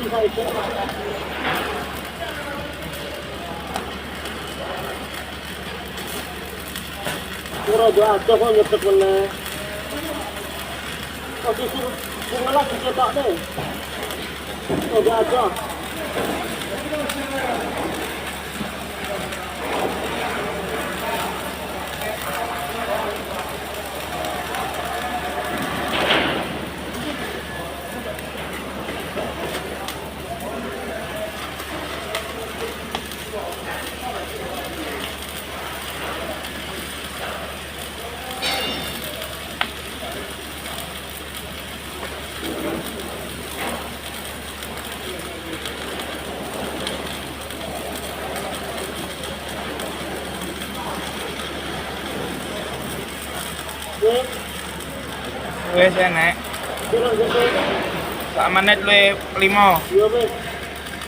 Kurang dua aja kok nyebut mana? Oh disuruh bunga dicetak deh. Oh dua aja. Wes enek. Kira gitu. Sak menit luwih 5. Iya wes.